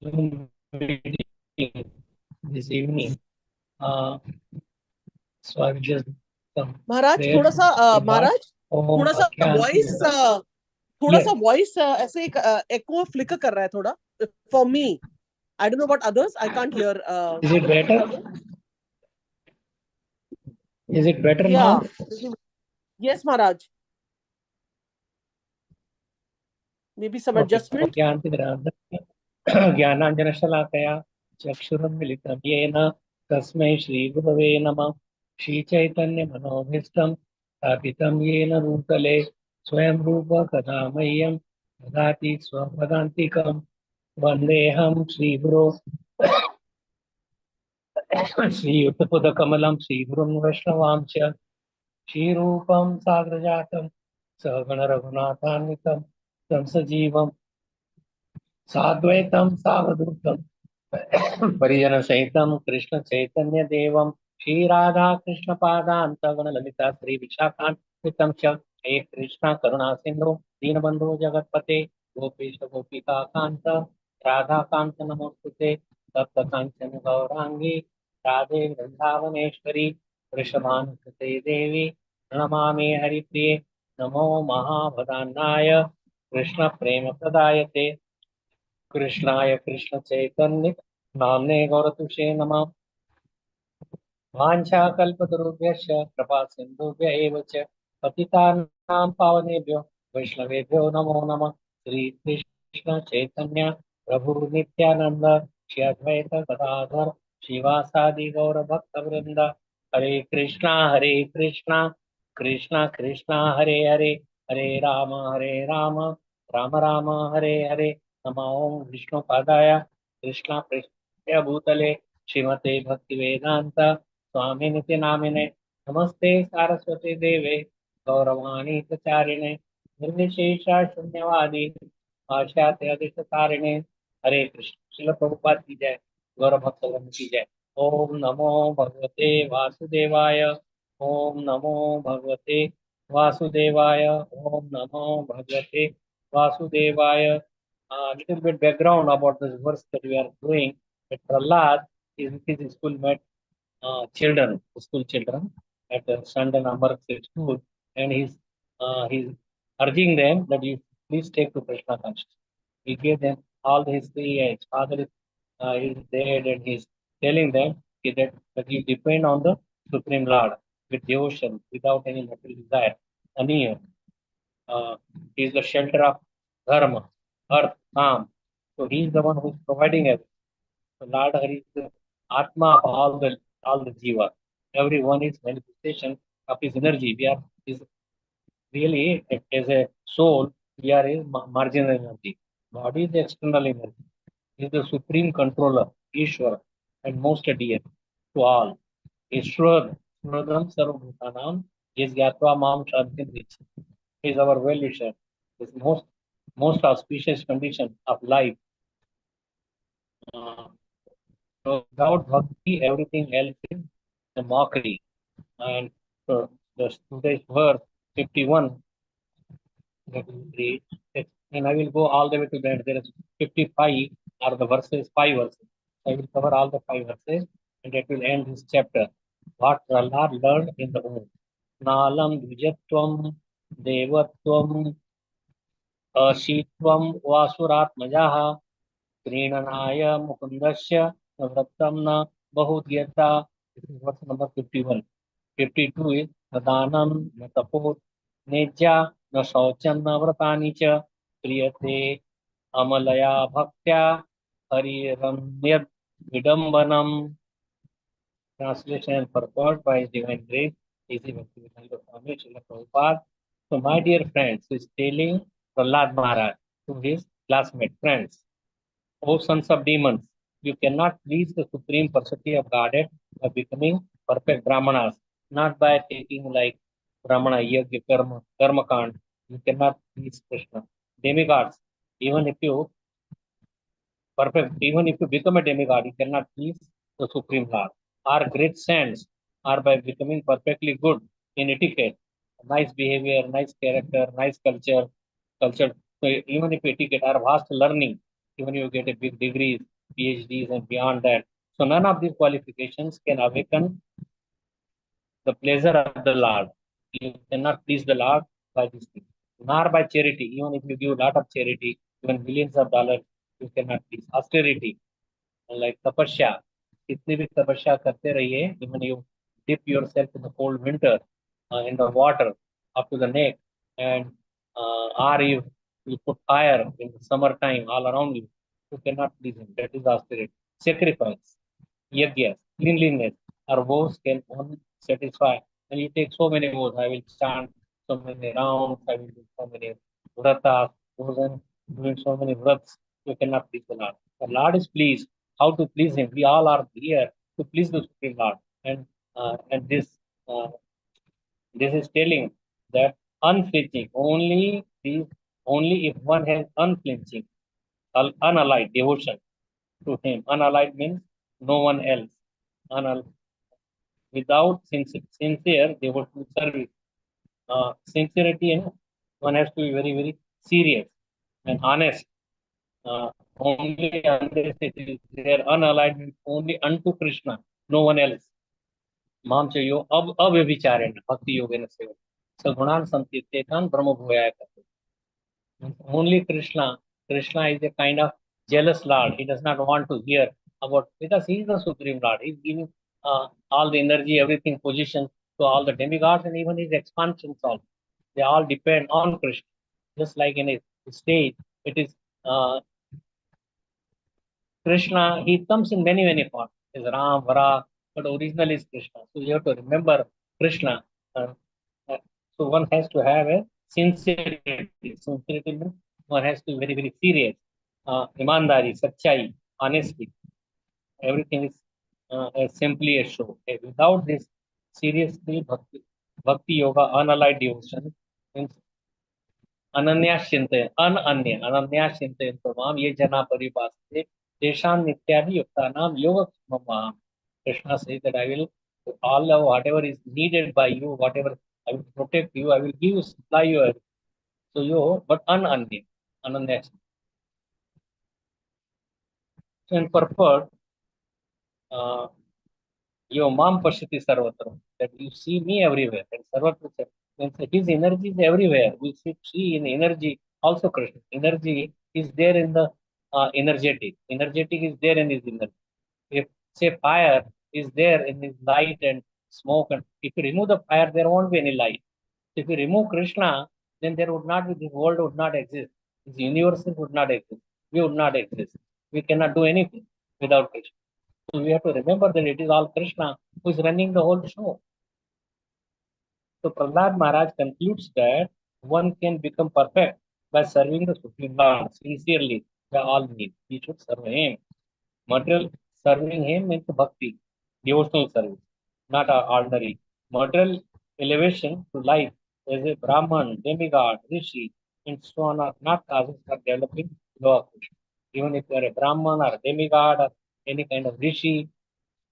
Zoom meeting this evening. So I will just Maharaj pray थोड़ा सा के बाद महाराज ओम थोड़ा सा अज्ञानति वॉइस थोड़ा सा वॉइस ऐसे एक एको फ्लिकर कर रहा है थोड़ा for me I don't know about others I can't hear Is it better? Is it better या now? Yes Maharaj maybe some Okay. Adjustment ज्ञानाञ्जनशलाकया चक्षुरुन्मिलितं येन तस्मै श्रीगुरवे नमः। श्रीचैतन्यमनोभीष्टं स्थापितं येन भूतले स्वयं रूप कदा मह्यं ददाति स्वपदान्तिकं। वन्देऽहं श्रीगुरो श्रीयुतपदकमलं श्रीगुरुं वैष्णवांश्च श्रीरूपं साग्रजातं सहगणरघुनाथान्वितं तं सजीवं साद्वैतं सावधूतं परिजन सहितं कृष्ण चैतन्य देवं श्री राधा कृष्ण पादान् सगण ललिता श्री विशाखान्वितं च हे कृष्ण करुणा सिंधु दीनबंधु जगतपते गोपेश गोपिका कांत राधा कांत नमोस्तुते तप्त कांचन गौरांगी राधे वृंदावनेश्वरी वृषभानुसुते देवी नमामि हरिप्रिये नमो महाभदान्नाय कृष्ण प्रेम प्रदायते कृष्णाय कृष्ण चैतन्य नाम्ने गौरतुषे नमः। वाञ्छाकल्पतरुभ्यश्च कृपा सिन्धुभ्य एव च पतितानां पावनेभ्यो वैष्णवेभ्यो नमो नमः। श्रीकृष्ण चैतन्य प्रभु नित्यानंद श्री अद्वैत गदाधर शिवासादि गौर भक्तवृंद हरे कृष्णा कृष्णा कृष्णा हरे हरे हरे राम राम राम हरे हरे नमो ओं विष्णुपादाय कृष्णा प्रेष्ठाय भूतले श्रीमते भक्तिवेदांत स्वामिनिति नामिने नमस्ते सारस्वती देवे गौरवाणी प्रचारिणे निर्विशेषा शून्यवादी पाश्चात्य अधिष्ठारिणे हरे कृष्ण। श्रील प्रभुपाद की जय। गौरव भक्तगण की जय। ओम नमो भगवते वासुदेवाय। ओम नमो भगवते वासुदेवाय। ओम नमो भगवते वासुदेवाय. Little bit background about this verse that we are doing. That Prahlad is with his schoolmate children, school children at the Sunday number school, and he's urging them that you please take to Krishna consciousness. He gave them all the history. His father is dead, and he's telling them that you depend on the Supreme Lord with devotion, without any material desire. Aniya, he is the shelter of dharma, earth, calm. So he is the one who is providing everything. So Lord Hari is the Atma of all the Jiva. Everyone is manifestation of his energy. We are is really as a soul, we are a marginal energy. Body is the external energy. He is the supreme controller, Ishwar, and most dear to all. Ishwar, Shradam Sarvabhutanam, is Yatva Mam Shantin. He is our well wisher. His most auspicious condition of life. Uh, So without bhakti, everything else is a mockery. And the today's verse 51 that we read, and I will go all the way to that. There is 55 are the verses, five verses. I will cover all the five verses, and that will end this chapter. What Prahlad learned in the womb. Nalam Dvijatvam Devatvam Ashitvam Vasuratmajaha प्रीणनाय मुकुंदस्य नवरत्नं न बहुध्यता. This is verse number 51. 52 is दानं न तपो नेज्या न शौचं न व्रतानि च प्रियते अमलया भक्त्या हरिरन्यद् विडम्बनम्. Translation and purport by His Divine Grace, Easy Bhaktivedanta Swami Srila Prabhupada. So, my dear friends, he is telling Prahlad Maharaj to his classmate friends, O sons of demons, you cannot please the Supreme Personality of Godhead by becoming perfect Brahmanas, not by taking like Brahmana, Yajna, Karma Kand. You cannot please Krishna. Demigods, even if you even if you become a demigod, you cannot please the Supreme Lord. Our great saints are by becoming perfectly good in etiquette, nice behavior, nice character, nice culture. So even if etiquette are vast learning, even you get a big degree, PhDs and beyond that. So none of these qualifications can awaken the pleasure of the Lord. You cannot please the Lord by these things, nor by charity. Even if you give a lot of charity, even millions of dollars, you cannot please. Austerity, like tapasya, कितनी भी तपस्या करते रहिए, even you dip yourself in the cold winter in the water up to the neck, and or you put fire in the summertime all around you, you cannot please him. That is austerity. Sacrifice, yajna, cleanliness, our vows can only satisfy. And you take so many vows, I will chant so many rounds, I will do so many vratas, doing so many vrats, you cannot please the Lord. The Lord is pleased. How to please Him? We all are here to please the Supreme Lord. And uh, this is telling that unflinching, only if one has unflinching, unallied devotion to Him. Unallied means no one else. Unal- Without sincere devotional service. Sincerity, one has to be very, very serious and honest. Only unless it is their unallied means only unto Krishna, no one else. माम च यो अब अव्यभिचारेण भक्ति योगेन seven सगुणान संतीर्थेतान ब्रह्म भूयाय करते. Only Krishna. Krishna is a kind of jealous Lord. He does not want to hear about, because he is the Supreme Lord. He is giving all the energy, everything, position to all the demigods, and even his expansions also. They all depend on Krishna. Just like in a stage, it is Krishna. He comes in many, many forms. Is Ram, Vara, but originally is Krishna. So you have to remember Krishna. Uh, uh, so one has to have a sincerity. Sincerity means one has to be very, very serious. Imandari, Sachai, honesty. Everything is simply a show. Without this seriously bhakti yoga, unallied devotion, means अनन्यास चिंतन अनन्यास चिंतन तो माम ये जना परिभाषते तेषां नित्यादि युक्तानाम योग मम. Krishna says that I will all of whatever is needed by you, whatever I will protect you, I will give you, supply you. So you, but ananya. So in purport, uh, yo mam pashati sarvatra, that you see me everywhere, and sarvatra means his energy is everywhere. We see in energy also Krishna. Energy is there in the energetic. Energetic is there in his energy. If say fire is there in his light and smoke, and if you remove the fire, there won't be any light. If you remove Krishna, then there would not be, this world would not exist. This universe would not exist. We would not exist. We cannot do anything without Krishna. So we have to remember that it is all Krishna who is running the whole show. So Prahlad Maharaj concludes that one can become perfect by serving the Supreme Lord sincerely by all means. He should serve Him. Material serving Him means bhakti, devotional service, not ordinary. Material elevation to life as a Brahman, demigod, Rishi, and so on are not causes for developing law of Krishna. Even if you are a Brahman or a demigod or any kind of Rishi,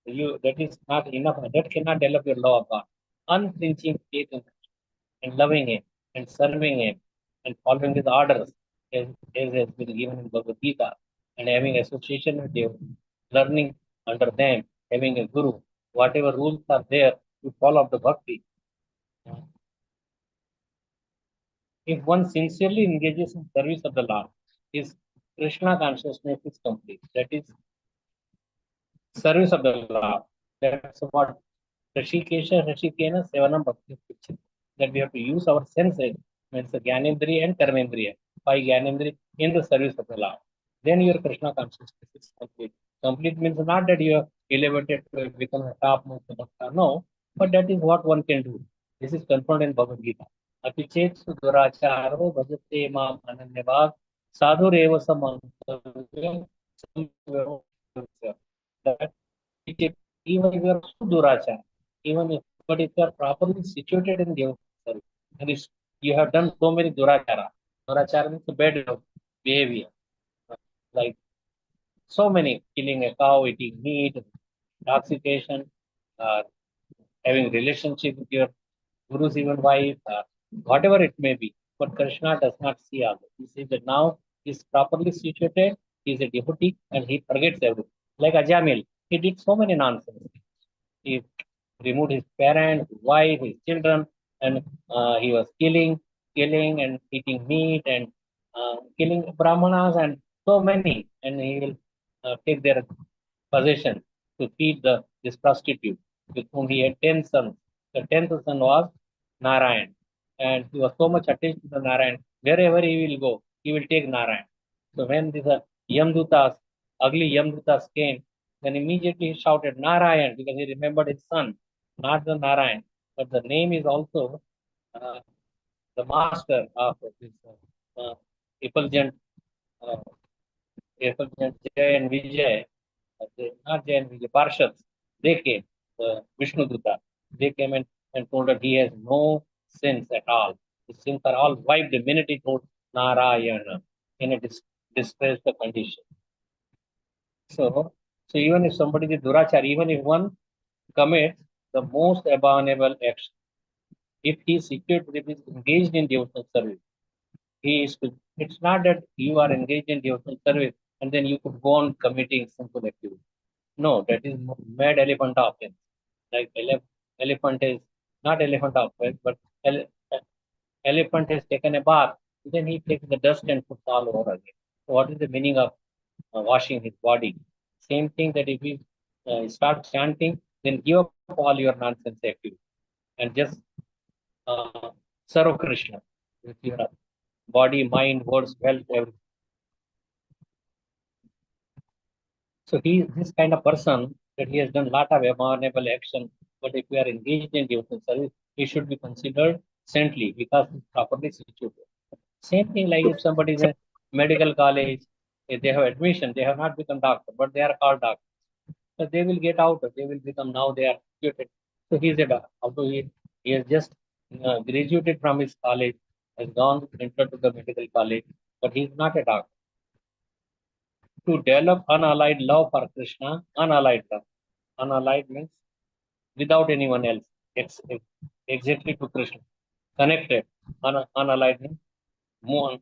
that is not enough. That cannot develop your law of God. Unflinching faith in and loving Him and serving Him and following His orders, as has been given in Bhagavad Gita, and having association with Him, learning under them, having a guru, whatever rules are there, you follow the bhakti. If one sincerely engages in service of the Lord, his Krishna consciousness is complete. That is service of the Lord. That's what Rishikena Sevanam Bhakti Picture. That we have to use our senses, means the Gyanendriya and Karmendriya, by Gyanendriya in the service of the Lord. Then your Krishna consciousness is complete. Complete means not that you are elevated to become a top most bhakta. No, but that is what one can do. This is confirmed in Bhagavad Gita. Apichet Suduracharo Bhajate Mam Ananyabhag Sadhureva Samantavya that even if you are Sudurachar, even if, but if you are properly situated in the service, and if you have done so many Durachara, Durachara means bad behavior, like so many, killing a cow, eating meat, intoxication, uh, having relationship with your guru's even wife, whatever it may be. But Krishna does not see all that. He says that now is properly situated He is a devotee and he forgets everything. Like Ajamil, he did so many nonsense. He removed his parents, his wife, his children, and he was killing and eating meat and killing brahmanas and so many. And he will take their possession to feed this prostitute with whom he had 10 sons. The 10th son was Narayan. And he was so much attached to the Narayan. Wherever he will go, he will take Narayan. So when these Yamdutas, ugly Yamdutas came, then immediately he shouted Narayan because he remembered his son, not the Narayan. But the name is also uh, the master of this effulgent, uh, effulgent Jay and Vijay, not Jay and Vijay, Parshads. They came, the Vishnu Duta. They came and told that he has no sins at all. His sins are all wiped the minute he told Narayana in a distressed condition. So, so even if somebody is durachar, even if one commits the most abominable action, if he is situated, if he is engaged in devotional service, he is. It's not that you are engaged in devotional service and then you could go on committing sinful activity. No, that is mad elephant offense. Like elephant is not elephant offense, but elephant has taken a bath, then he takes the dust and puts all over again. So what is the meaning of washing his body? Same thing that if you start chanting, then give up all your nonsense activity and just uh, serve Krishna with your body, mind, words, wealth, everything. So he is this kind of person that he has done a lot of abominable action. But if we are engaged in devotional service, he should be considered saintly because he is properly situated. Same thing like if somebody is in medical college, if they have admission, they have not become doctor, but they are called doctor. So they will get out, they will become now they are situated. So he is a doctor. Although he has just graduated from his college, has gone entered to the medical college, but he is not a doctor. To develop unallied love for Krishna, unallied love. Unallied means without anyone else, exactly to Krishna. Connected. Unallied means more,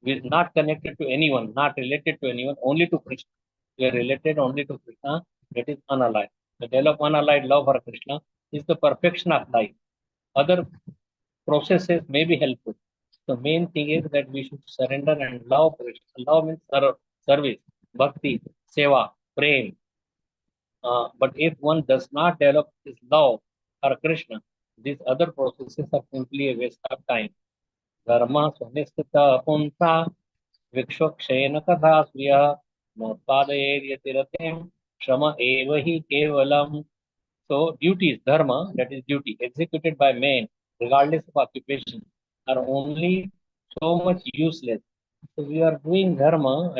with not connected to anyone, not related to anyone, only to Krishna. We are related only to Krishna, that is unallied. The develop unallied love for Krishna is the perfection of life. Other processes may be helpful. The main thing is that we should surrender and love Krishna. Love means service, bhakti, seva, prem. But if one does not develop this love for Krishna, these other processes are simply a waste of time. Dharma swanistita punta विक्षोक्षेन तथा स्त्रियः नोत्पादयेद्यतिरतिं श्रम एव हि केवलम्. So duties, dharma, that is duty, executed by men, regardless of occupation, are only so much useless. So we are doing dharma,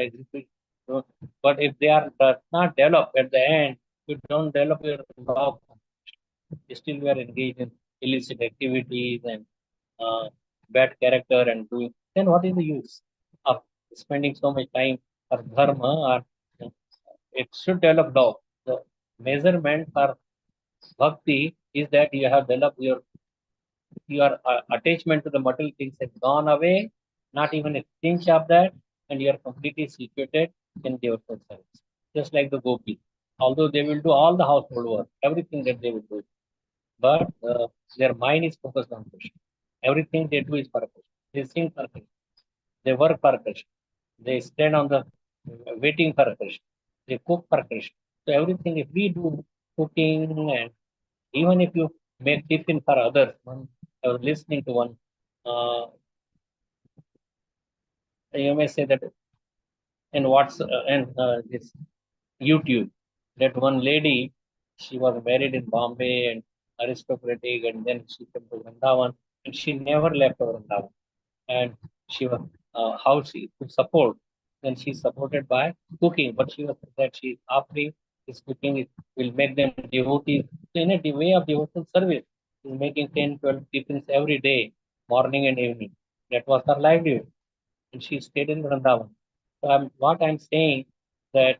but if they are does not developed at the end, you don't develop your love. Still, we are engaged in illicit activities and bad character and doing. Then what is the use of spending so much time for dharma? Or it should develop love. The measurement for bhakti is that you have developed your attachment to the material things has gone away, not even a tinge of that, and you are completely situated in devotional service. Just like the gopis. Although they will do all the household work, everything that they will do, but their mind is focused on Krishna. Everything they do is for Krishna. They sing for Krishna. They work for Krishna. They stand on the waiting for Krishna. They cook for Krishna. So everything, if we do cooking and even if you make tiffin for others, one, I was listening to one, uh, you may say that in what's and this YouTube, that one lady, she was married in Bombay and aristocratic, and then she came to Vrindavan, and she never left Vrindavan. And she was how she to support. Then she supported by cooking, but she was that she offering this cooking will make them devotees. So in a way of devotional service, she's making 10, 12 tiffins every day, morning and evening. That was her livelihood, and she stayed in Vrindavan. So what I'm saying that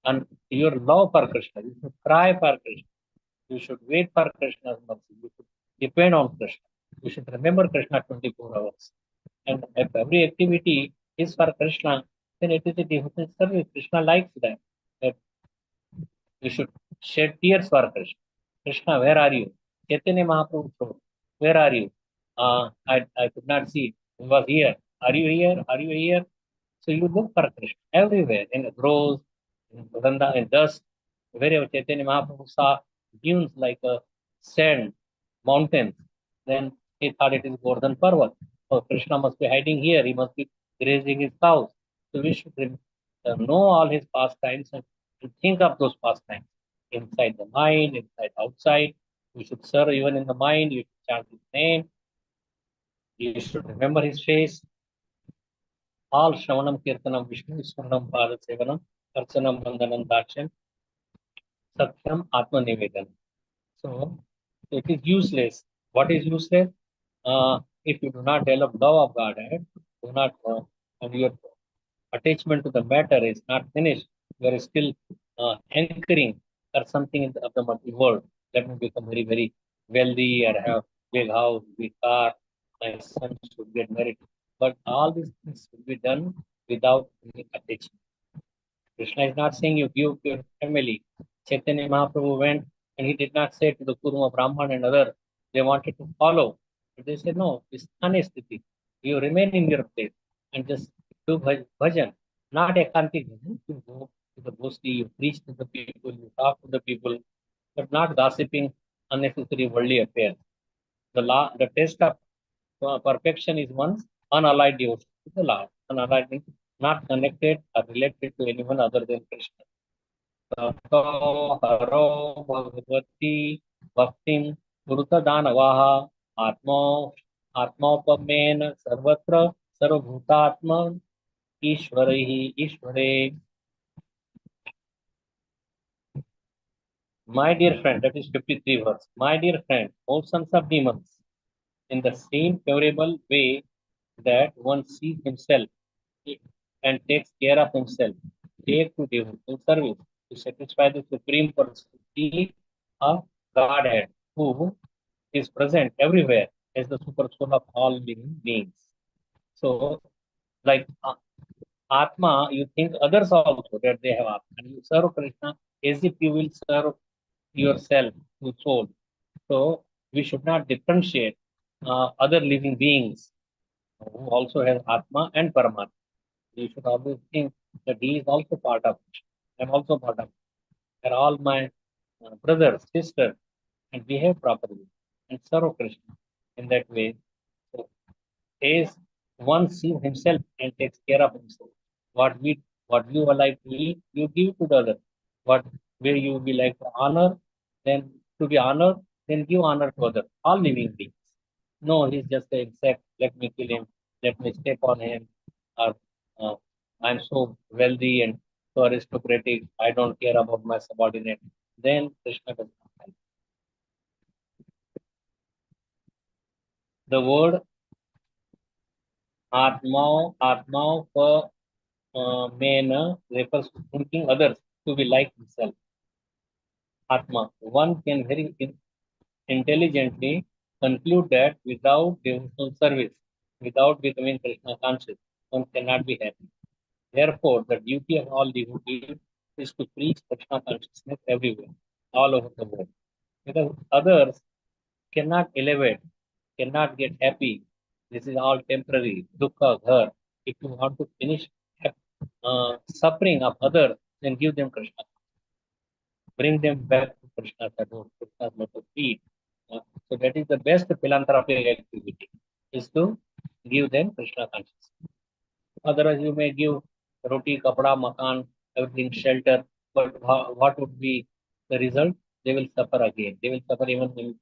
and your love for Krishna, you should cry for Krishna. You should wait for Krishna's mercy. You should depend on Krishna. You should remember Krishna 24 hours. And if every activity is for Krishna, then it is a devotional service. Krishna likes that. That you should shed tears for Krishna. Krishna, where are you? Chaitanya Mahaprabhu told, where are you? I could not see. He was here. Are you here? Are you here? So you look for Krishna everywhere, in the groves, in Vranda, in dust. Wherever Chaitanya Mahaprabhu saw dunes like a sand, mountains, then he thought it is Gordhan Parvat. So Krishna must be hiding here. He must be grazing his cows. So we should know all his pastimes and think of those pastimes inside the mind, inside outside. We should serve even in the mind. You should chant his name. You should remember his face. All Shravanam Kirtanam Vishnu Swarnam Pada Sevanam Archanam Vandanam Dakshan Satyam Atma Nivedanam. So it is useless. What is useless? If you do not develop love of Godhead, do not and your attachment to the matter is not finished, you are still anchoring or something of the material world. Let me become very, very wealthy or have big house, big car, my son should get married. But all these things should be done without any attachment. Krishna is not saying you give to your family. Chaitanya Mahaprabhu went and he did not say to the Kurma Brahman and others, they wanted to follow. But they said, no, this anesthetic. You remain in your place and just do bhajan, not ekantik bhajan. You go to the basti, you preach to the people, you talk to the people, but not gossiping unnecessary worldly affairs. The test of perfection is one's unallied devotion to the Lord. Unallied means not connected or related to anyone other than Krishna. ततो हरो भगवती भक्तिं कुरुतदानवाः आत्मो आत्मौपम्येन सर्वत्र सर्वभूतात्म ईश्वरैः ईश्वरे. My dear friend, that is 53 verse. My dear friend, O sons of demons, in the same favorable way that one sees himself and takes care of himself, take to devotional service to satisfy the supreme personality of Godhead, who is present everywhere as the super soul of all living beings. So, like Atma, you think others also that they have Atma, and you serve Krishna as if you will serve yourself to soul. So, we should not differentiate other living beings who also has Atma and Paramatma. You should always think that he is also part of it. I'm also part of it. They're all my brothers, sisters, and behave properly and serve Krishna in that way. So, as one sees himself and takes care of himself. What you are like to eat, you give to the other. What where you be like to honor, then to be honored, then give honor to others. All living beings. No, he's just an insect. Let me kill him. Let me step on him. Or uh, I'm so wealthy and so aristocratic. I don't care about my subordinate. Then Krishna does not help. The word Atma for man refers to thinking others to be like himself. Atma. One can very intelligently conclude that without devotional service, without becoming Krishna conscious, one cannot be happy. Therefore, the duty of all devotees is to preach Krishna consciousness everywhere, all over the world. Because others cannot elevate, cannot get happy. This is all temporary. Dukkha, ghar. If you want to finish suffering of others, then give them Krishna. Bring them back to Krishna's adore, Krishna's lotus feet. So that is the best philanthropic activity, is to give them Krishna consciousness. Otherwise, you may give roti, kapda, makan, everything, shelter, but what would be the result? They will suffer again. They will suffer even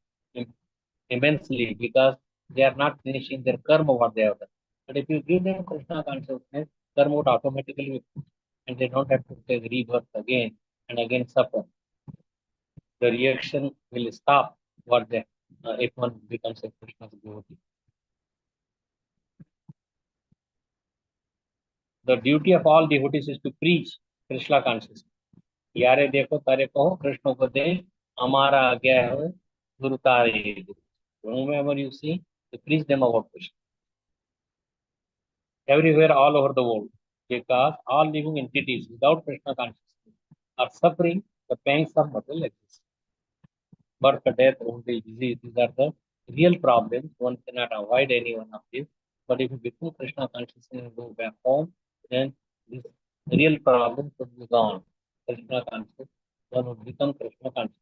immensely because they are not finishing their karma what they have done. But if you give them Krishna consciousness, karma would automatically, and they don't have to take rebirth again and again suffer. The reaction will stop what they, if one becomes a Krishna's devotee. The duty of all devotees is to preach Krishna consciousness. यारे देखो तारे कहो कृष्ण उपदेश हमारा आज्ञा है गुरु तारे. Whomever you see, to preach them about Krishna. Everywhere, all over the world. because all living entities without Krishna consciousness are suffering the pangs of material existence. Birth, death, old age, disease, these are the real problems. One cannot avoid any one of these. But if you become Krishna consciousness and go back home, then this real problem should be gone. Krishna consciousness, one would become Krishna conscious.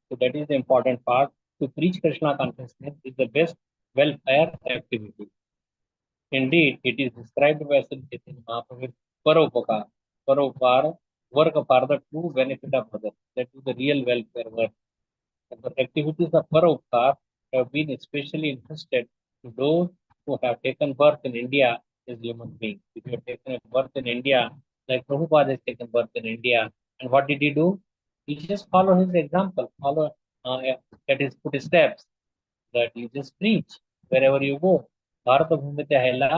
So that is the important part. To preach Krishna consciousness is the best welfare activity. Indeed, it is described by Sri Chaitanya Mahaprabhu as Paropakar. Paropar, work for the true benefit of others. That is the real welfare work. The activities of Paropkar have been especially interested to those who have taken birth in India as human beings. If you have taken a birth in India, like Prabhupada has taken birth in India, and what did he do? He just follow his example, follow at his footsteps, that you just preach wherever you go. Bharat भूमिते हैला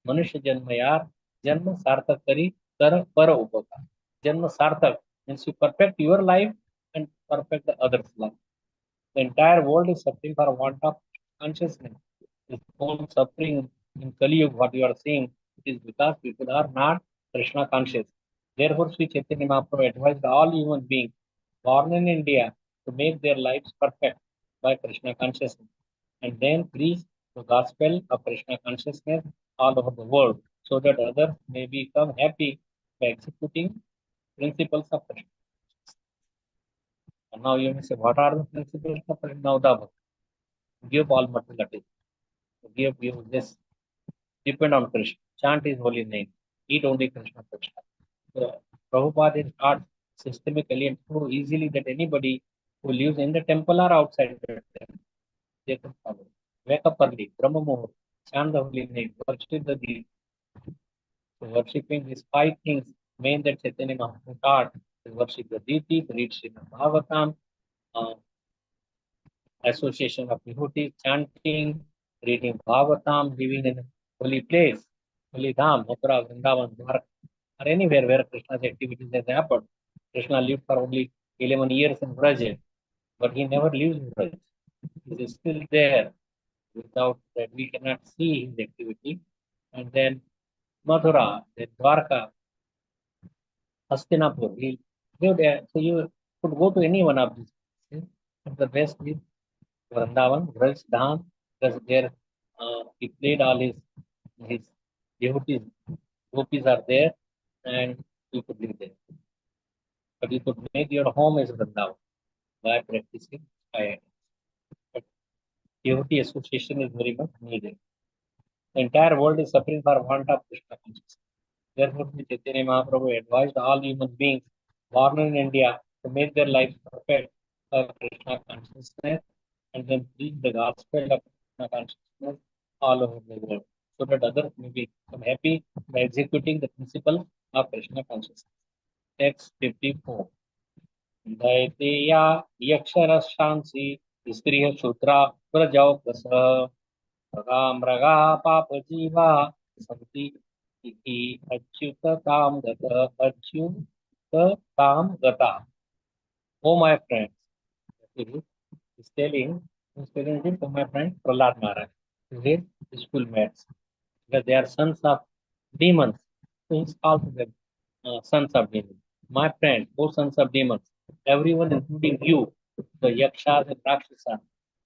मनुष्य जन्म यार जन्म सार्थक करी कर पर उपकार. जन्म सार्थक means you perfect your life and perfect the other's life. The entire world is suffering for want of consciousness. This whole suffering in Kali Yuga, what you are seeing, is because people are not Krishna conscious. Therefore, Sri Chaitanya Mahaprabhu advised all human beings born in India to make their lives perfect by Krishna consciousness and then preach the gospel of Krishna consciousness all over the world so that others may become happy by executing principles of Krishna. And now you may say, what are the principles of Krishna? Give all material. Give this. Depend on Krishna. Chant his holy name. Eat only Krishna Krishna. So, Prabhupada is taught systemically and so easily that anybody who lives in the temple or outside the temple, they can follow. Wake up early, Brahma Muhur, chant the holy name, worship the deity. So worshipping these five things, main that Chaitanya Mahaprabhu taught is worship the deity, read Srimad Bhagvatam, uh, association of devotees, chanting, reading Bhagavatam, living in a holy place, holy Dham, Mathura, Vrindavan, Dwarka, or anywhere where Krishna's activities has happened. Krishna lived for only 11 years in Braj, but he never leaves Braj. He is still there. Without that, we cannot see his activity. And then Mathura, then Dwarka, Hastinapur, he lived there. So you could go to any one of these places. But the best is Vrindavan, Braj, Dham, because there he played all his devotees, gopis are there, and you could live there. But you could make your home as Vrindavan by practicing IIT. But devotee association is very much needed. The entire world is suffering for want of Krishna consciousness. Therefore, Sri Chaitanya Mahaprabhu advised all human beings born in India to make their lives perfect for Krishna consciousness and then preach the gospel of Krishna consciousness all over the world so that others may become happy by executing the principle of Krishna consciousness. Text 54. दैतेया यक्षरशांसि स्त्रियः शूद्रा प्रजौकस मृगा मृगा पापजीवा सन्ति इति अच्युततां गता. Oh my friends, he's telling it to my friend Prahlad Maharaj, his schoolmates, because they are sons of demons. So he's called them sons of demons. My friend, O sons of demons, everyone, including you, the yakshas and rakshasas,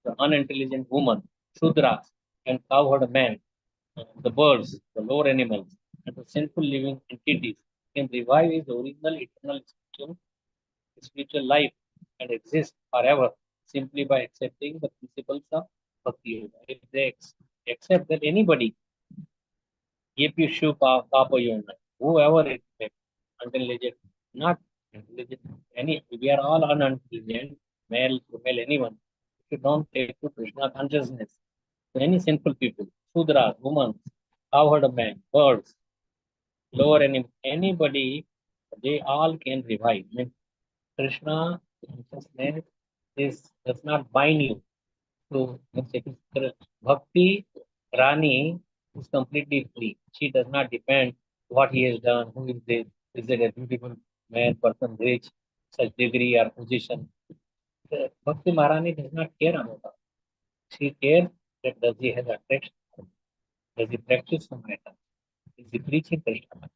the unintelligent woman, shudras, and cowherd men, the birds, the lower animals, and the sinful living entities can revive his original eternal spiritual life and exist forever simply by accepting the principles of Bhakti Yoga. If they accept that anybody, Papa Yoga, whoever it may be, intelligent, not intelligent, we are all unintelligent, male, female, anyone. If you don't take to Krishna consciousness, so any sinful people, Shudras, women, cowherd men, birds, lower anybody, they all can revive. I mean, Krishna consciousness does not bind you to Bhakti Rani is completely free. She does not depend what he has done, who is this, is it a beautiful man, person, rich, such degree or position. Bhakti Maharani does not care about that. She cares that does he have attraction, does he practice Samhita, is he preaching Krishna.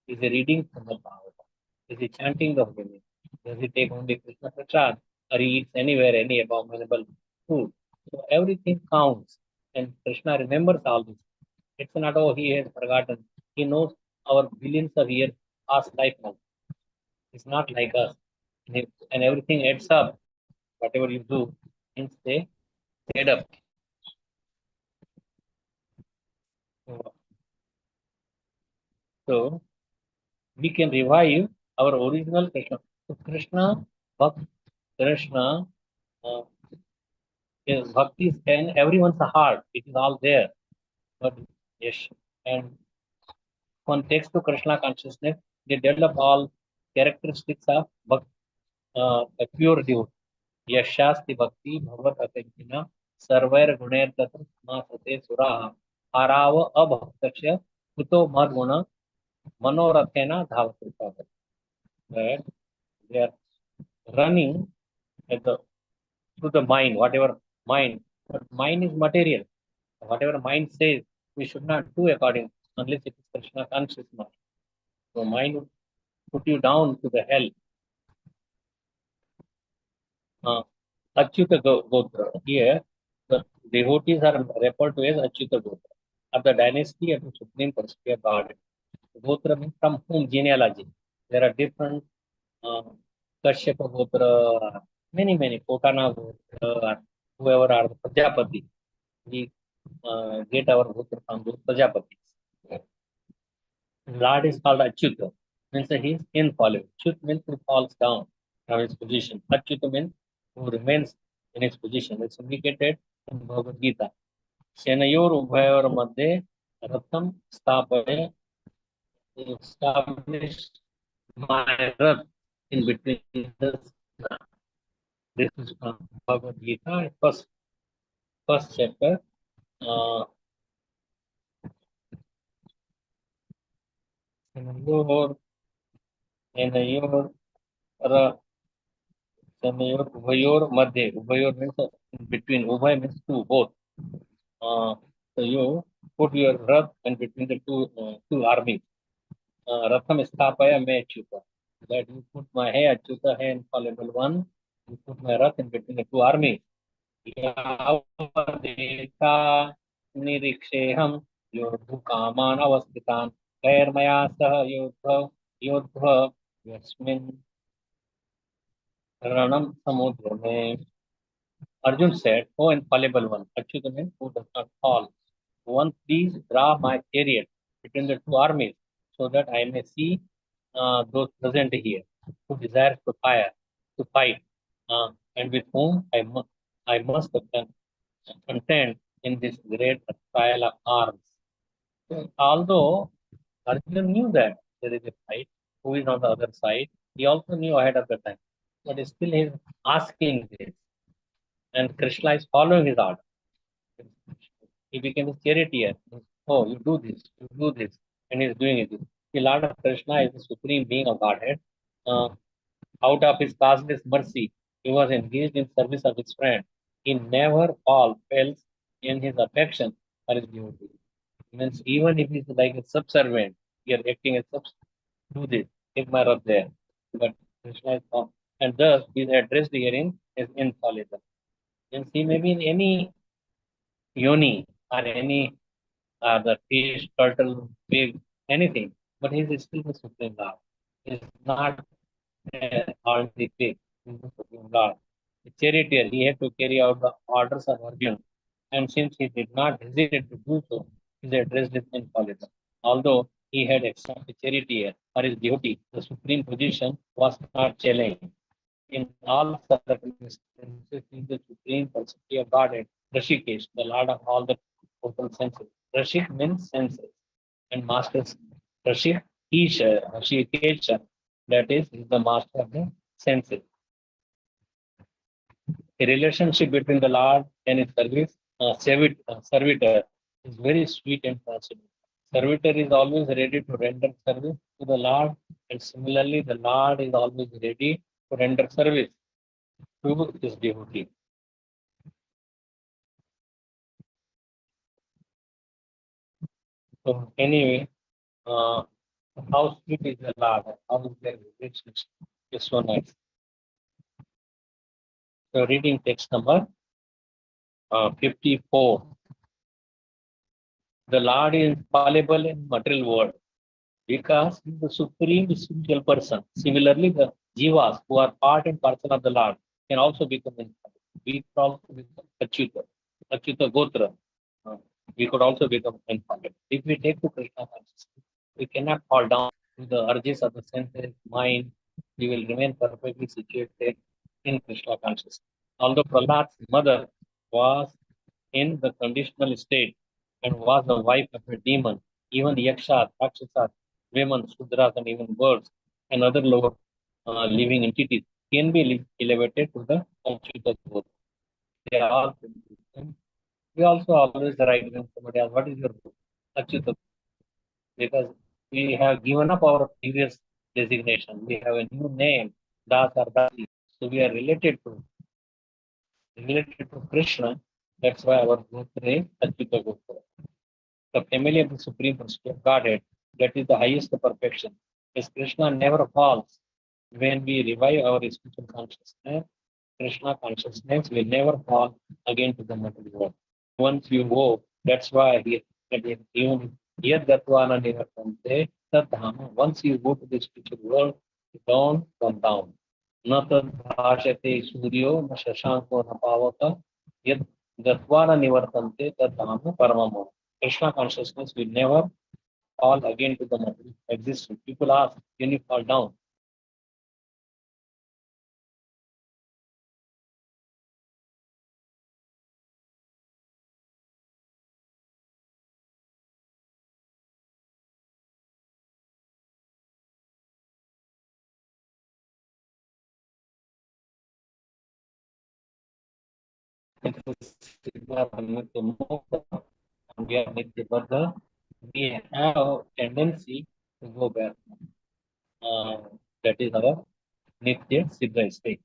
Is he reading from the Bhagavatam? Is he chanting the holy name? Does he take only Krishna Prasad or he eats anywhere any abominable food? So everything counts. And Krishna remembers all this. It's not, oh, he has forgotten. He knows our billions of years past life now. It's not like us. And everything adds up. Whatever you do, things they add up. So we can revive our original Krishna. So Krishna, Bhakt, Krishna, uh, is bhakti is in everyone's heart. It is all there. But yes, and one takes to Krishna consciousness, they develop all characteristics of a pure devotee. Yashasti bhakti bhavat akanchina sarvair gunair tatra samasate suraha harava abhaktasya kuto madguna manorathena dhavati. Right? They are running at the through the mind, whatever mind. But mind is material. Whatever mind says, we should not do according unless it is Krishna consciousness. So mind would put you down to the hell. Uh, Achyuta Gotra. Here, the devotees are referred to as Achyuta Gotra, of the dynasty of the Supreme Personality of God. Gotra means from whom genealogy. There are different uh, Kashyapa Gotra, many, Kotana Gotra, whoever are the Prajapati. We get our Gotra from those Prajapatis. Lord is called Achyuta, means that he is infallible. Achyut means who falls down from his position. Achyuta means who remains in his position. It's indicated in Bhagavad Gita. Senayor Ubhayor Madhye Ratham Stapaya, establish my Rath in between the. This is from Bhagavad Gita, first chapter. Uh, Senayor, Senayor, Samayor, Uvayor, Madhya. Uvayor means in between. Ubhay means two, both. So you put your Rath in between the two armies. Ratham Stapaya Me Achyuta. That you put my Hey Achyuta, Hey infallible one. You put my Rath in between the two armies. Yavadeka Niriksheham Yodhu Kaman Avastitan Kairmaya Saha Yodha Yasmin Ranam Samudra. Arjun said, "O infallible one, Achyutaman, who does not fall, one, please draw my chariot between the two armies, so that I may see those present here who desire to fight, and with whom I must contend in this great trial of arms." So, although Arjuna knew that there is a fight, who is on the other side, he also knew ahead of the time, but still he is asking this, and Krishna is following his order. He became a charioteer. Oh, you do this, and he's doing it. The Lord of Krishna is the supreme being of Godhead. Uh, Out of his causeless mercy, he was engaged in service of his friend. He never fails in his affection for his devotee. Means even if he's like a subservient, you're acting as do this, take my rub there. But Krishna is not. And thus, he is addressed herein as infallible. Means he may be in any yoni or any the fish, turtle, pig, anything. But he is still the Supreme Lord. He is not on the pig. He is the Supreme Lord. The charioteer, he had to carry out the orders of Arjuna. And since he did not hesitate to do so, he is addressed as infallible. Although he had accepted the charioteer for his duty, the supreme position was not challenged. In all circumstances, he is the supreme personality of Godhead, Rishikesh, the Lord of all the total senses. Rashik means senses, and master Rashik, Isha, Rishikesh, that is the master of the senses. A relationship between the Lord and his servitor is very sweet and possible. Servitor is always ready to render service to the Lord, and similarly, the Lord is always ready to render service to his devotee. So, anyway, uh, How sweet is the Lord, and how is their relationship is so nice. So reading text number 54. The Lord is fallible in material world because he is the supreme spiritual person. Similarly, the jivas who are part and parcel of the Lord can also become infallible. We could also become Achyuta Gotra. Uh, we could also become infallible. If we take to Krishna consciousness, we cannot fall down to the urges of the senses, mind. We will remain perfectly situated in Krishna consciousness. Although Prahlad's mother was in the conditional state and was the wife of a demon, even Yakshas, Rakshasas, women, Sudras, and even birds and other lower living entities can be elevated to the Achyuta Guru. They are all consistent. We also always write when somebody asks, what is your guru? Achyuta, because we have given up our previous designation. We have a new name, Das or Dasi. So we are related to Krishna. That's why our Gotra is Achyuta Gotra. The family of the Supreme Godhead, that is the highest perfection. As Krishna never falls when we revive our spiritual consciousness, Krishna consciousness will never fall again to the material world. Once you go, that's why even here Gatvana Nivartante, Tadhama, once you go to the spiritual world, you don't come down. न तद्भाषते सूर्यो न शशांको न पावक यद गत्वा निवर्तन्ते तद्धाम परमम्. Krishna consciousness will never fall again to the material existence. People ask, can you fall down? We are Nitya, we have tendency to go back. That is our Nitya Siddha state.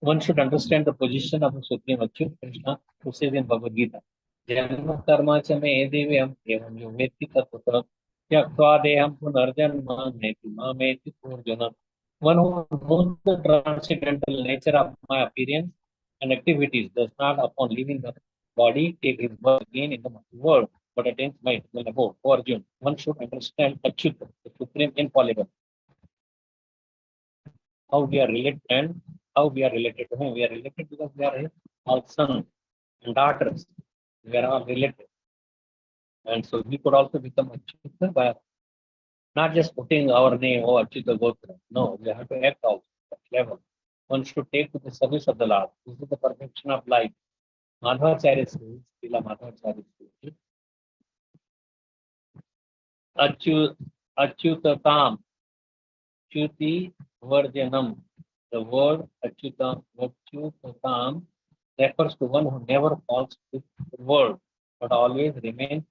One should understand the position of the Supreme Achyut Krishna, who says in Bhagavad Gita, Janma karma cha me divyam evam yo veti tattva tyaktva deham punarjanma neti mameti purjana. One who knows the transcendental nature of my appearance and activities does not, upon leaving the body, take his birth again in the world, but attains my eternal abode. O Arjun, one should understand Achyut, the Supreme Infallible, how we are related and how we are related to him. We are related because we are his all sons and daughters. We are all related. And so we could also become Achyuta by not just putting our name, oh Achyuta Gotra. No, we have to act also at level. One should take to the service of the Lord. This is the perfection of life. Madhvacharya says, Srila Madhvacharya says, Achyutatam, Achyuti Varjanam. The word Achyutatam refers to one who never falls to the world, but always remains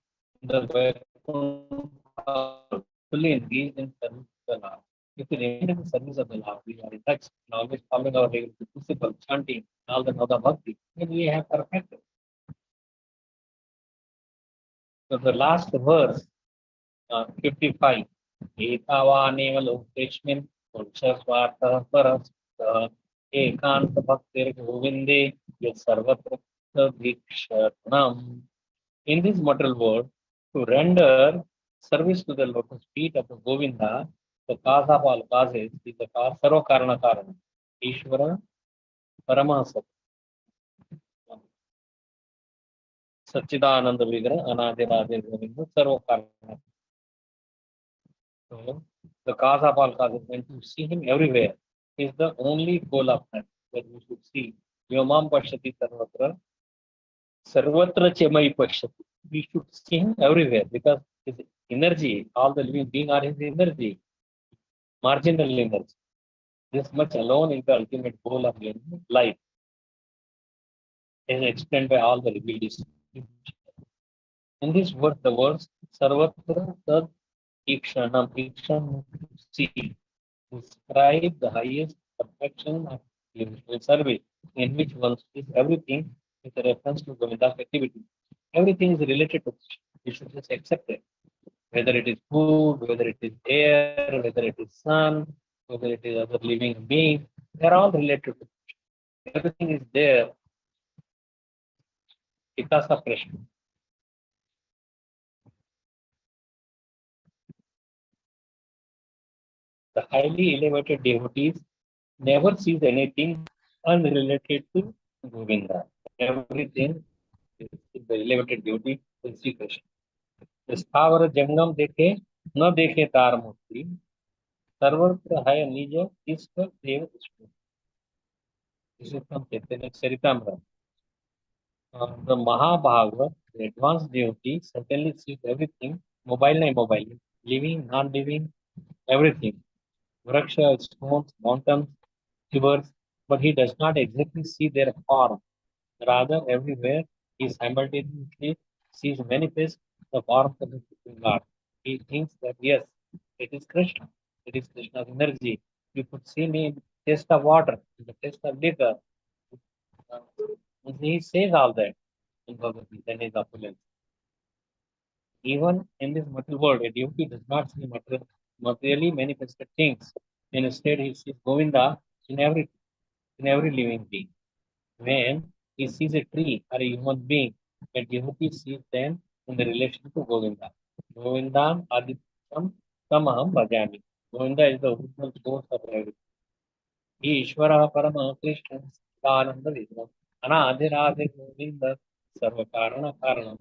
in the Vaikuntha, fully engaged in service of the Lord. If we remain in the service of the Lord, we are in touch and always following our regular principle, chanting all the Nada Bhakti, then we have perfected. So the last verse, 55. एतावानेव लोकेऽस्मिन् पुरुषस्वार्थः परः एकान्त भक्तिर्गोविन्दे यत् सर्वत्र सदीक्षणम्. In this mortal world, to render service to the lotus feet of the Govinda, the cause of all causes is the cause Sarva Karana Karana. Ishvara Paramahasa. Satchidananda Vigra, Anadiradir Govinda, Sarva Karana. So, the cause of all causes, and to see him everywhere is the only goal of man. That we should see. Yomam Pashati Sarvatra, Sarvatra Chemai Pashati. We should see him everywhere because his energy, all the living beings are his energy, marginal energy. This much alone is the ultimate goal of life, as explained by all the revealed. In this word, the words Sarvatra Tad Ikshanam, Iksham, see, describe the highest perfection of universal service, in which one sees everything with a reference to Govinda's activity. Everything is related to Krishna. We should just accept it. Whether it is food, whether it is air, whether it is sun, whether it is other living being, they are all related to Krishna. Everything is there because of Krishna. The highly elevated devotees never sees anything unrelated to Govinda. Everything is the elevated devotee will see Krishna. स्थावर जंगम देखे न देखे तार मूर्ति सर्वत्र है निज इष्ट देव Vishnu. This is from Chaitanya Charitamrita. The Mahabhagavad, the advanced devotee, certainly sees everything, mobile and mobile, living, non-living, everything. Vraksha, stones, mountains, rivers, but he does not exactly see their form. Rather, everywhere he simultaneously sees manifest the form of the Supreme Lord. He thinks that yes, it is Krishna. It is Krishna's energy. You could see me in the taste of water, in the taste of liquor. Uh, he says all that in Bhagavad Gita and his opulence. Even in this material world, a devotee does not see materially manifested things. Instead, he sees Govinda in every living being. When he sees a tree or a human being, a devotee sees them in the relation to Govinda. Govindam Adityam Tamaham Bhajami. Govinda is the original source of everything. He Ishvara Parama Krishna Ananda Vidram. Anadhirade Govinda Sarva Karana Karanam.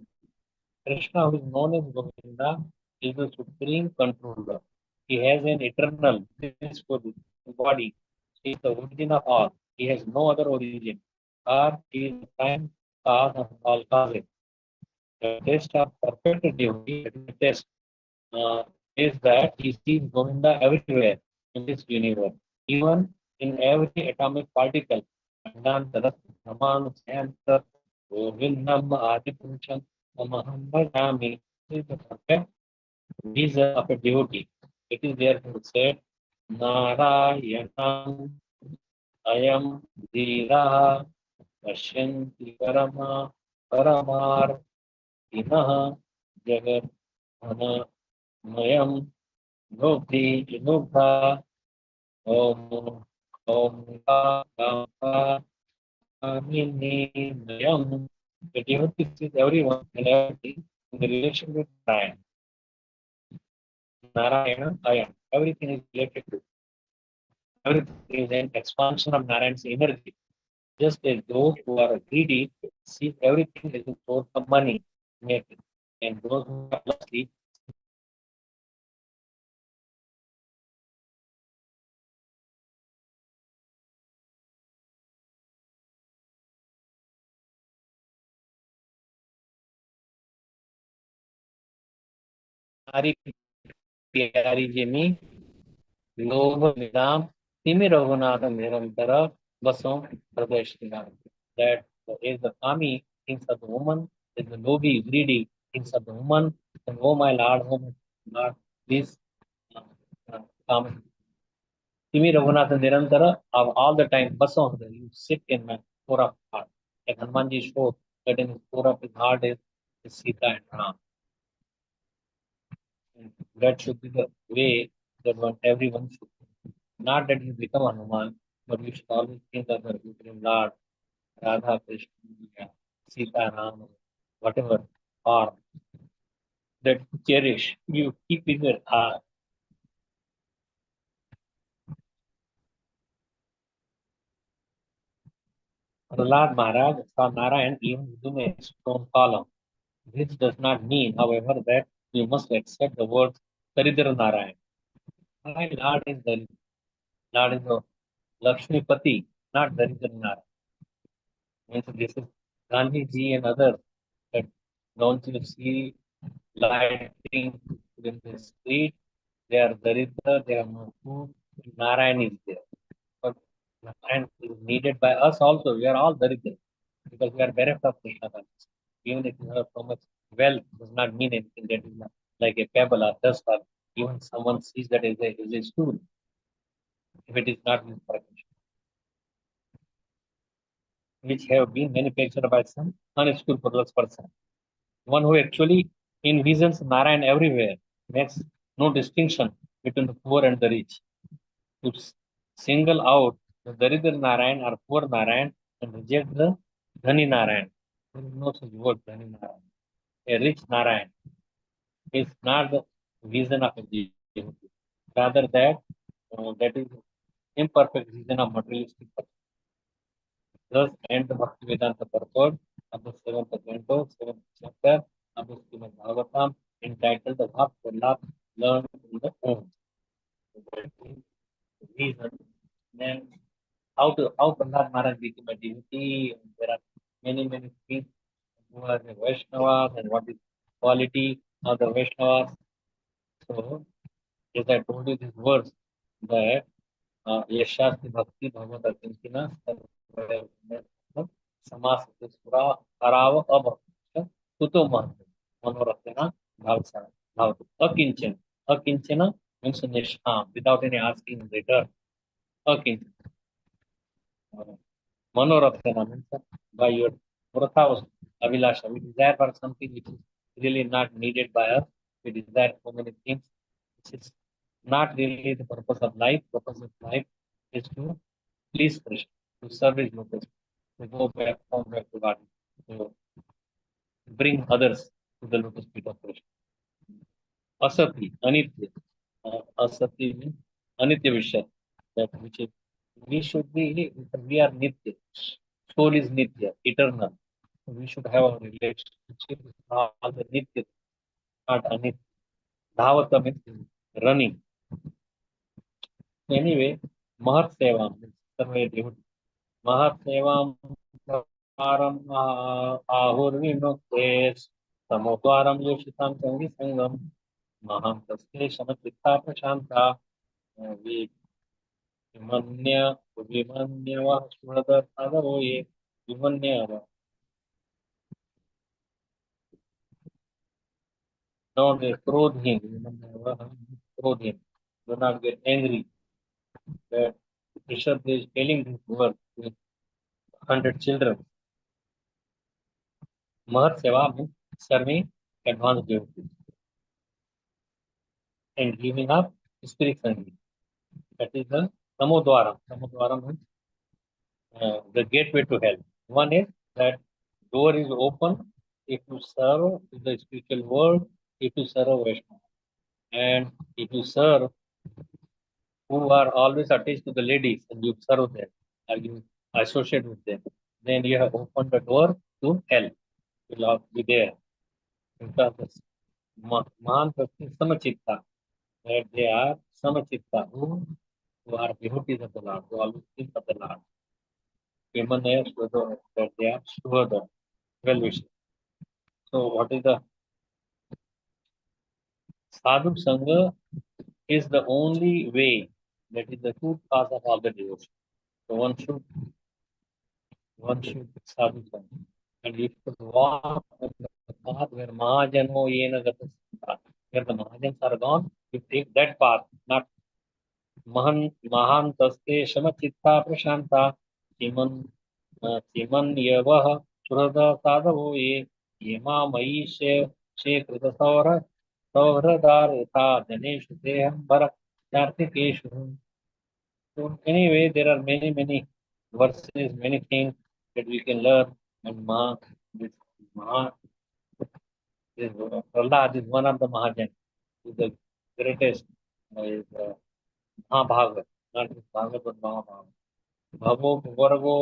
Krishna, who is known as Govinda, is the supreme controller. He has an eternal, blissful body. He is the origin of all. He has no other origin. Or he is the prime cause of all causes. The test of perfect devotee, the test uh, is that he sees Govinda everywhere in this universe, even in every atomic particle. Andantarat Brahman Santa Govindam Adipurusham Namaham Bhajami. This is the perfect vision of a devotee. It is therefore said, Narayanam Ayam Dhira Pashyanti Paramar Inaha Jagat Mayam Nobhi Nubha Om Om Kama Mayam. The devotee sees everyone and everything in the relation with Narayan. Narayana, Ayam. Everything is related to. Everything is an expansion of Narayan's energy. Just as those who are greedy see everything as a source of money, maybe. And those who are lusty Hari Pyari Jimi, Loba Vidam, Timi Raghunatha Nirantara, Basam Pradeshtinam. That is the Kami thinks of the woman, is the Lobi greedy thinks of the woman, and oh my Lord, oh my Lord, this uh, Kami. Timi Raghunatha Nirantara of all the time, Basam, you sit in my core of heart. Like Hanumanji showed that in his core of his heart is Sita and Ram. And that should be the way that everyone should. Not that you become Hanuman, but you should always think of the Supreme Lord, Radha Krishna, Sita Ram, whatever form that you cherish, you keep in your heart. Prahlad Maharaj saw Narayan even within a stone column. This does not mean, however, that you must accept the word Saridhar Narayan. My Lord is the Lord is the Lakshmi Pati, not Daridhar Narayan. Means this is Gandhi ji and others that don't you see lighting in the street, they are Daridhar, they have no food, Narayan is there. But Narayan is needed by us also. We are all Daridhar because we are bereft of Krishna consciousness. Even if you have so much wealth, does not mean anything. That is not like a pebble or dust or even someone sees that as a stool if it is not used for Krishna, which have been manufactured by some unscrupulous person. One who actually In visions, Narayan everywhere makes no distinction between the poor and the rich. To single out the Daridra Narayan or poor Narayan and reject the Dhani Narayan. There is no such word, Dhani Narayan. A rich Narayan is not the vision of a devotee. Rather, that is imperfect vision of materialistic person. Thus, end the Bhaktivedanta purport of the seventh canto, seventh chapter of the Srimad Bhagavatam, entitled the Bhakti Prahlad learned in the home. Reason, then how Prahlad Maharaj became a devotee. There are many things who are the Vaishnavas and what is quality of the Vaishnavas. So, as I told you this verse, that यशास्ति भक्ति भगवत अकिंचना समास सुरा हराव अभक्त कुतो महत्व मनोरथेना भावसार भाव अकिंचन अकिंचन means nishkam without any asking in return अकिंचन मनोरथेना means by your murthavas abhilasha we desire for something which is really not needed by us. We desire so many things which is not really the purpose of life. Purpose of life is to please Krishna, to serve His lotus, to go back, come back to God, to bring others to the lotus feet of Krishna. Asati, Anitya. Asati means Anitya Vishya, that which is, we should be, we are Nitya. Soul is Nitya, eternal. We should have a relationship with all the Nitya, not Anitya. Dhavata means running. Anyway, Mahar Seva means survey devotee. Mahar Seva Param Ahurvimukke Samodvaram Yoshitam Sangi Sangam Maham Taste Samachitta Prashanta Vimanya Vimanyava Surada Adavoye Vimanyava. Don't crowd him. Vimanyava crowd him. Do not get angry. That Rishabh is telling this word to 100 children. Mahar Seva means serving advanced devotees and giving up spiritual needs. That is the Samodvaram. Samodvaram means the gateway to hell. One is that door is open if you serve the spiritual world, if you serve Vaishnava. And if you serve who are always attached to the ladies and you serve them, or you associate with them, then you have opened the door to hell. You will be there. Because the Mahan Prati Samachitta, that they are Samachitta, who are devotees of the Lord, who always think of the Lord. Vimanaya Swadha, that they are Swadha, well wishes. So, what is the Sadhu Sangha is the only way, that is the true cause of all the devotion. So, one should Sadhu Sangha. And you should walk on the path where Mahajano Yena Gata Sangha. Where the Mahajans are gone, you take that path, not महान taste शमचित्ता Prashanta Chiman यवः सुहृद साधवो ये मामयि शेकृत सौहृदार यथा जनेषु देहं वर कार्तिकेषु. So anyway, there are many verses, many things that we can learn. And this Maha, this Prahlad is one of the Mahajan. Is the greatest. Is Mahabhagavad, not just Bhagavad, but Mahabhagavad. भवो वर्गो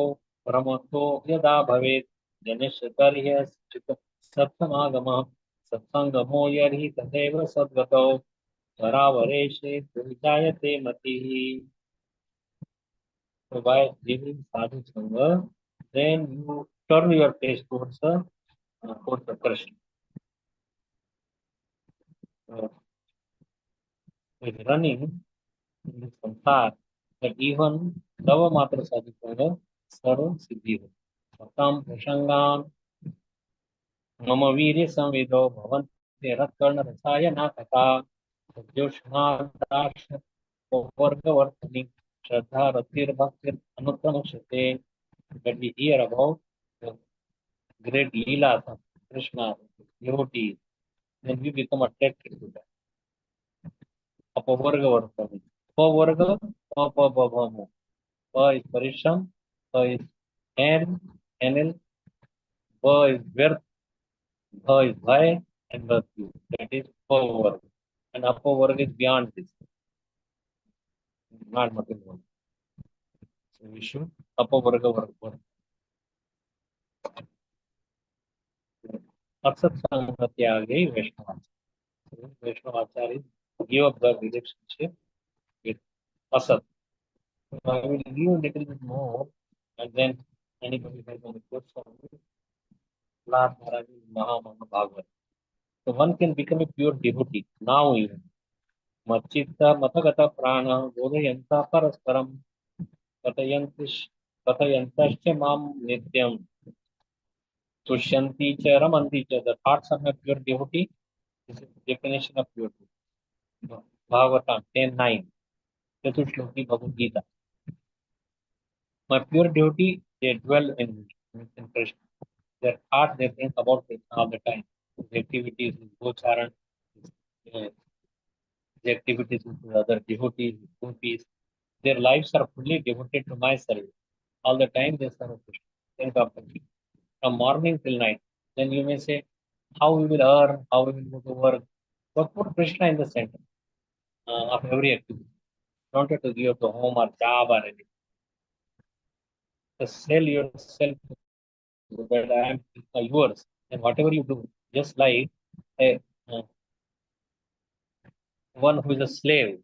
परमतो यदा भवेत् जनिष्यतर्ह्य सत्समागमः सत्संगमो यर्हि तदेव सद्गतौ वरावरेशे विजायते मतिः. So by giving sadhu sangha, then you turn your face towards the Krishna. With running in this samsara, that even Dava Matra Sadhu Sangha, Sarva Siddhi ho. Satam Prasangam मम वीर्य संवेदो भवन्ते रत्कर्ण रसाय नाटका सद्योष्णादाश वर्गवर्तनि श्रद्धा रतिर भक्तिर अनुक्रमशते. That we hear about the great leelas of Krishna, devotees, then we become attracted to that. Apavarga vartane. Apavarga, apabhavamo. Pa is parishram, pa is an, anil, pa is virth, pa is bhai, and virtue. That is apavarga. And apavarga is beyond this, not nothing more. So we should apavarga vartane. Aksat sangati age Vaishnava. Vaishnavacharya give up the relationship with Asat. So I will give a little bit more, and then anybody has any question, Lord Maharaj is Mahamana Bhagavad. So one can become a pure devotee now even. Machitta matagata prana bodhayanta parasparam katayantish katayantascha mam nityam tushyanti cha ramanti cha. The thoughts of a pure devotee. This is the definition of pure devotee. Bhagavatam 10:9. Chaturshloki Bhagavad Gita. My pure devotee, they dwell in Krishna. Their heart, they think about Krishna all the time. The activities with Gocharan, the activities with other devotees, gopis. Their lives are fully devoted to my service. All the time they serve Krishna. Think of Krishna. From morning till night. Then you may say, how we will earn, how we will go to work. But put Krishna in the center of every activity. Don't have to give up the home or job or anything. Just sell yourself that I am yours. And whatever you do, just like a, one who is a slave,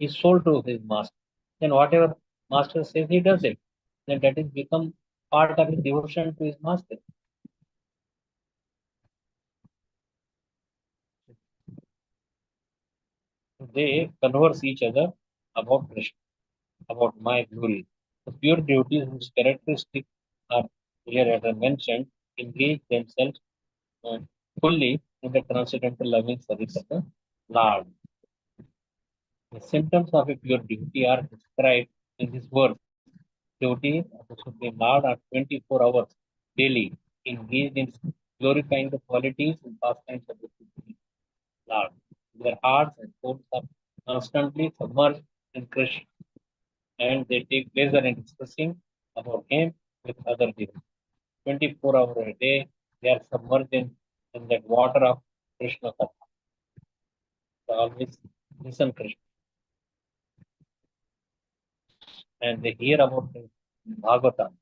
is sold to his master. Then whatever master says, he does it. Then that is become part of his devotion to his master. They converse each other about Krishna, about my glory. The pure devotees whose characteristics are here as I mentioned, engage themselves uh, fully in the transcendental loving service of the Lord. The symptoms of a pure devotee are described in this verse. Devotees of the Supreme Lord are 24 hours daily engaged in glorifying the qualities and pastimes of the Supreme Lord. Their hearts and souls are constantly submerged in Krishna, and they take pleasure in discussing about Him with other devotees. 24 hours a day, they are submerged in that water of Krishna Katha. They always listen Krishna, and they hear about Bhagavatam,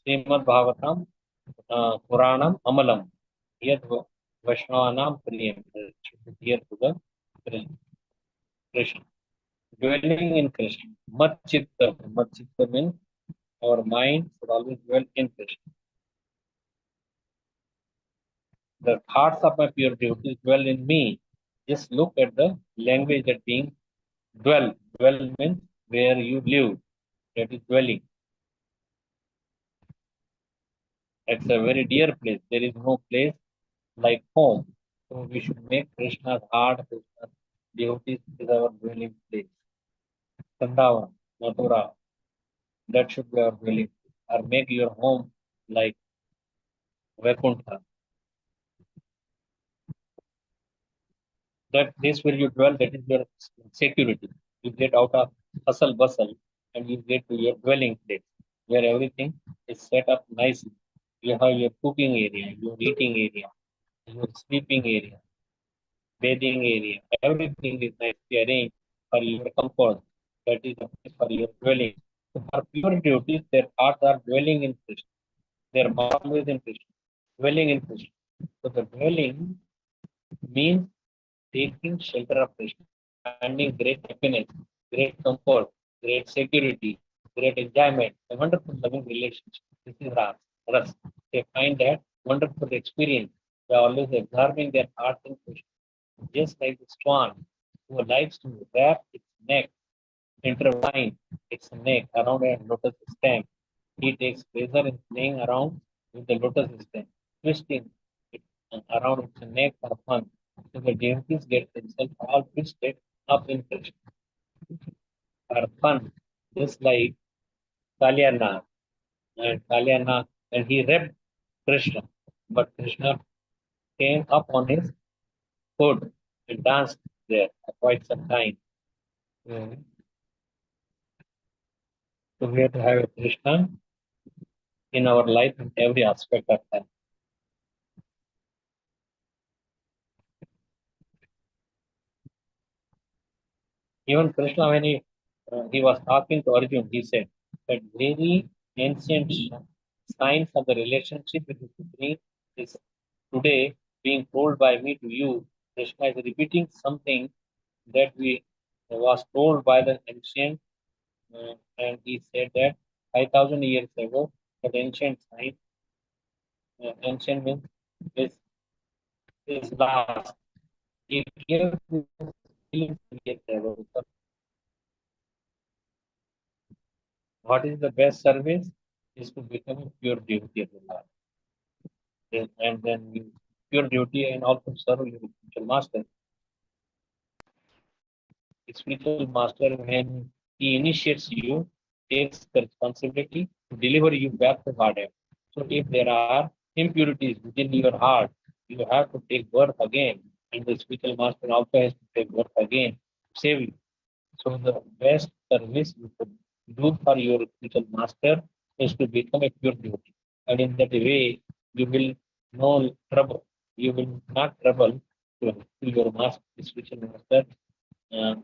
Srimad Bhagavatam, Puranam Amalam. Yet Vaishnavanam Priyam. Should be dear to the Krishna. Dwelling in Krishna. Mat Chitta. Mat Chitta means our mind should always dwell in Krishna. The thoughts of my pure devotees dwell in me. Just look at the language that being dwell. Dwell means where you live. That is dwelling. It's a very dear place. There is no place like home. So we should make Krishna's heart, Krishna's devotees is our dwelling place. Vrindavan, Mathura, that should be our dwelling place. Or make your home like Vaikuntha. That place where you dwell, that is your security. You get out of hustle bustle and you get to your dwelling place where everything is set up nicely. You have your cooking area, your eating area, your sleeping area, bathing area. Everything is nicely arranged for your comfort. That is the place for your dwelling. So for pure devotees, their hearts are dwelling in Krishna. Their body is in Krishna, dwelling in Krishna. So the dwelling means taking shelter of Krishna, finding great happiness, great comfort, great security, great enjoyment, a wonderful loving relationship. This is Ras. They find that wonderful experience. They are always absorbing their heart in Krishna. Just like the swan who likes to wrap its neck, intertwine its neck around a lotus stem. He takes pleasure in playing around with the lotus stem, twisting it around its neck for fun. So the devotees get themselves all twisted up in Krishna for fun, just like Kalyana and he rapped Krishna, but Krishna came up on his food and danced there for quite some time. So we have to have a Krishna in our life in every aspect of life. Even Krishna, when he was talking to Arjun, he said that very ancient signs of the relationship between is today being told by me to you. Krishna is repeating something that we was told by the ancient, and he said that 5,000 years ago, that ancient sign, ancient means is last. If you feelings what is the best service is to become a pure devotee of the Lord. And then you pure duty and also serve your spiritual master. The spiritual master, when he initiates you, takes the responsibility to deliver you back to Godhead. So if there are impurities within your heart, you have to take birth again, and the spiritual master also has to take birth again to save you. So the best service you could do for your spiritual master is to become a pure devotee. And in that way, you will no trouble. You will not trouble to your master, spiritual master, uh,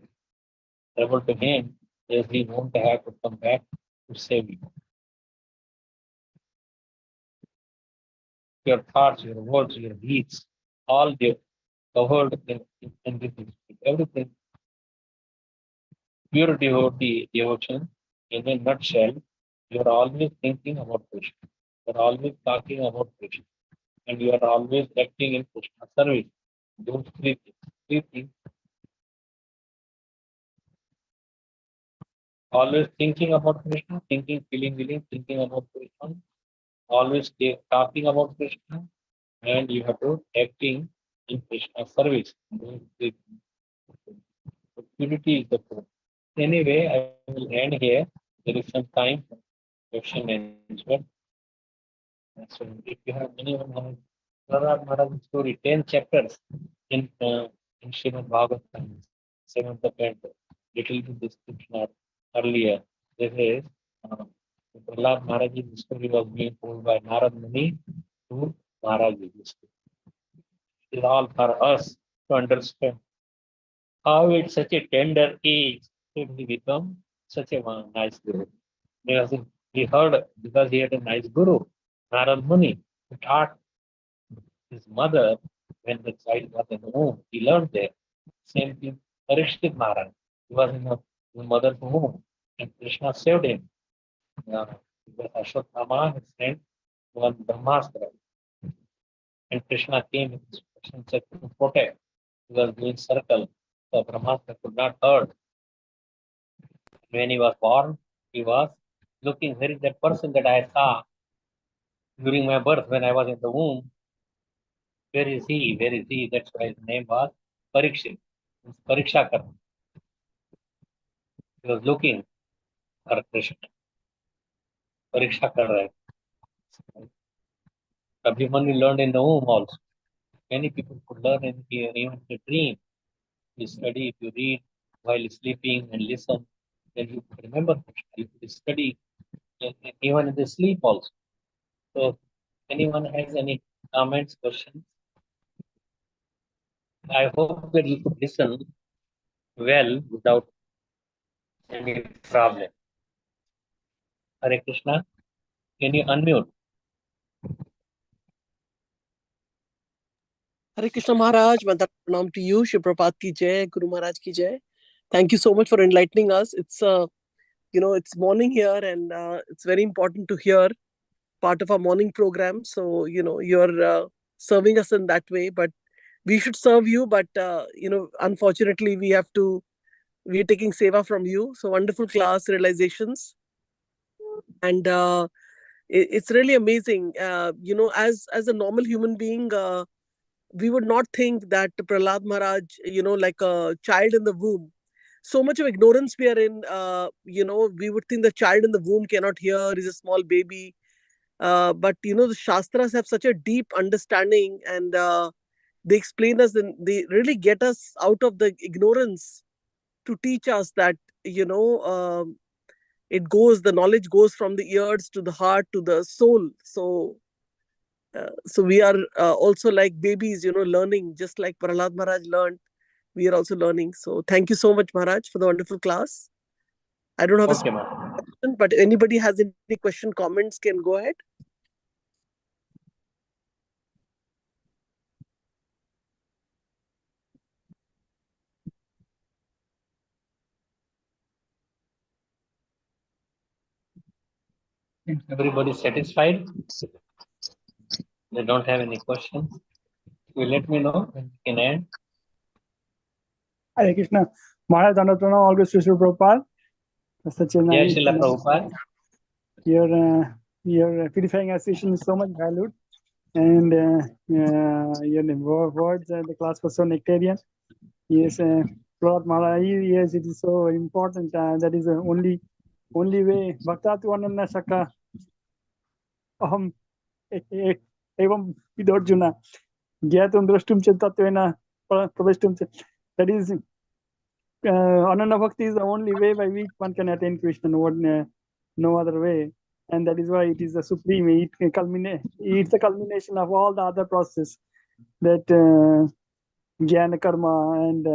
trouble to him, as he won't have to come back to save you. Your thoughts, your words, your deeds, all they covered in this. Everything pure devotee devotion in a nutshell, you're always thinking about Krishna. You're always talking about Krishna. And you are always acting in Krishna service. Those three things. Three things. Always thinking about Krishna, thinking, feeling, willing, thinking about Krishna. Always talking about Krishna. And you have to acting in Krishna service. Those three things. Purity is the truth. Anyway, I will end here. There is some time for question and answer. So if you have anyone has Maharaj story, 10 chapters in Srimad Bhagavatam, 7th canto, little bit description of earlier. This is uh, Prahlad Maharaj's story was being told by Narad Muni to Maharaj. It is all for us to understand how at such a tender age did he become such a nice guru. Because he heard, because he had a nice guru, Narad Muni, who taught his mother when the child was in the womb. He learned there. Same thing, Parikshit Maharaj. He was in the mother's womb, and Krishna saved him. Because Ashwatthama had sent one Brahmastra, and Krishna came with instructions to protect. He was doing circle. The Brahmastra could not hurt. When he was born, he was looking, where is that person that I saw during my birth when I was in the womb? Where is he? Where is he? That's why his name was Parikshit. Pariksha Karna. He was looking for Krishna. Pariksha kar rahe. Abhimanyu learned in the womb also. Many people could learn in even the dream. You study, if you read while sleeping and listen, then you could remember Krishna. You could study even in the sleep also. So, anyone has any comments, questions? I hope that you could listen well without any problem. Hare Krishna, can you unmute? Hare Krishna Maharaj, Mandar Pranam to you, Shri Prabhupada ki jai, Guru Maharaj ki jai. Thank you so much for enlightening us. It's it's morning here, and it's very important to hear part of our morning program. So you're serving us in that way, but we should serve you. But unfortunately, we're taking seva from you. So wonderful class realizations, and it's really amazing. As a normal human being. We would not think that Prahlad Maharaj, like a child in the womb. So much of ignorance we are in, we would think the child in the womb cannot hear, is a small baby. But the Shastras have such a deep understanding, and they explain us and they really get us out of the ignorance to teach us that, the knowledge goes from the ears to the heart to the soul. So we are also like babies, learning, just like Prahlad Maharaj learned. We are also learning. So thank you so much, Maharaj, for the wonderful class. I don't have a Okay, ma'am. question, but anybody has any question, comments, can go ahead. Everybody satisfied? They don't have any questions? You let me know when you can end. Hare Krishna. Maharaj Dandatana, always Sri Prabhupada. Such a Jai nice, Srila Prabhupada. your purifying association is so much valued, and your words, the class was so nectarian. Yes, Lord Maharaj, yes, it is so important. That is the only way. Bhaktatu ananna shaka aham evam vidorjuna gyatum drashtum ch tatvena praveshtum ch. That is, Ananda Bhakti is the only way by which one can attain Krishna, no other way. And that is why it is the supreme. It's a culmination of all the other process, that jnana karma and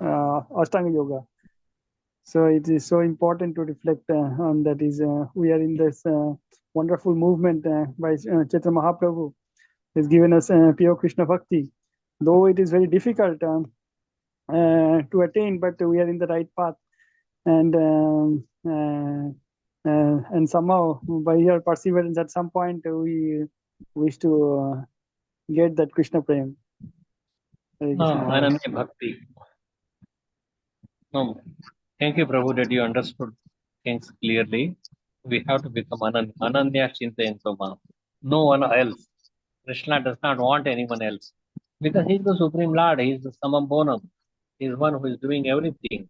Ashtanga Yoga. So it is so important to reflect on that. Is we are in this wonderful movement by Chaitanya Mahaprabhu has given us pure Krishna Bhakti. Though it is very difficult to attain, but we are in the right path, and somehow by your perseverance, at some point we wish to get that Krishna Prem. No, Ananya Bhakti. No. Thank you, Prabhu, that you understood things clearly. We have to become Ananya Chintayan Soma. No one else. Krishna does not want anyone else. Because he is the Supreme Lord, he is the Samam Bonam. He is one who is doing everything.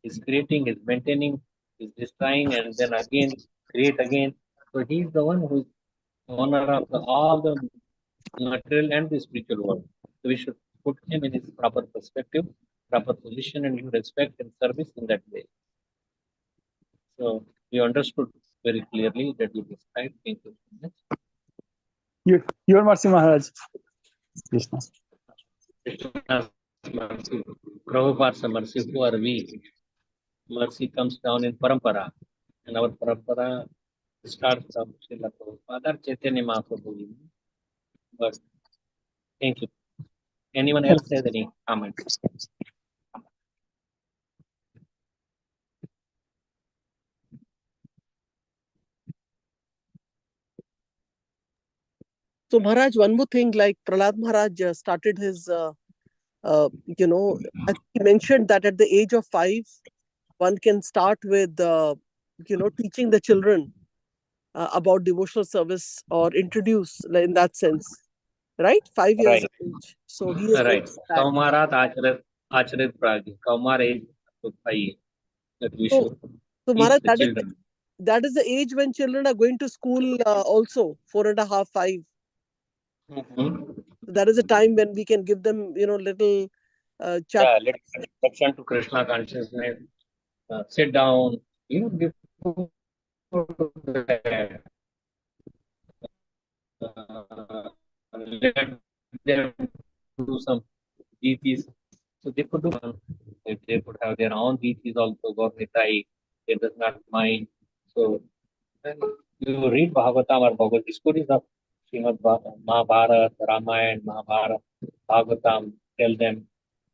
He is creating, he is maintaining, he is destroying, and then again create again. So he is the one who is owner of all the material and the spiritual world. So we should put him in his proper perspective, proper position, and give respect and service in that way. So we understood very clearly that you described. Thank you so much. Your mercy, Maharaj. Krishna. Krishna's mercy. Prabhupada's mercy, who are we? Mercy comes down in parampara, and our parampara starts from Srila Prabhupada or Chaitanya Mahaprabhu. But thank you. Anyone else has any comments? So Maharaj, one more thing, like Prahlad Maharaj started his, I think he mentioned that at the age of 5, one can start with, teaching the children about devotional service, or introduce in that sense, right? 5 years Right. of age. So he is Right. that. Kaumarat Acharit Pragi. Kaumar age of 5 that we So, should so teach Maharaj, the children. that is the age when children are going to school also, 4.5, 5. Mm-hmm. So that is a time when we can give them, little chat. Yeah, let's introduction to Krishna consciousness. Sit down. Before that, let them do some DPs. So they could do if they could have their own DPs also, Gornitai, they does not mind. So when you read Bhagavatam or Bhagavad stories of Srimad Mahabharata, Ramayana, Mahabharata, Bhagavatam, tell them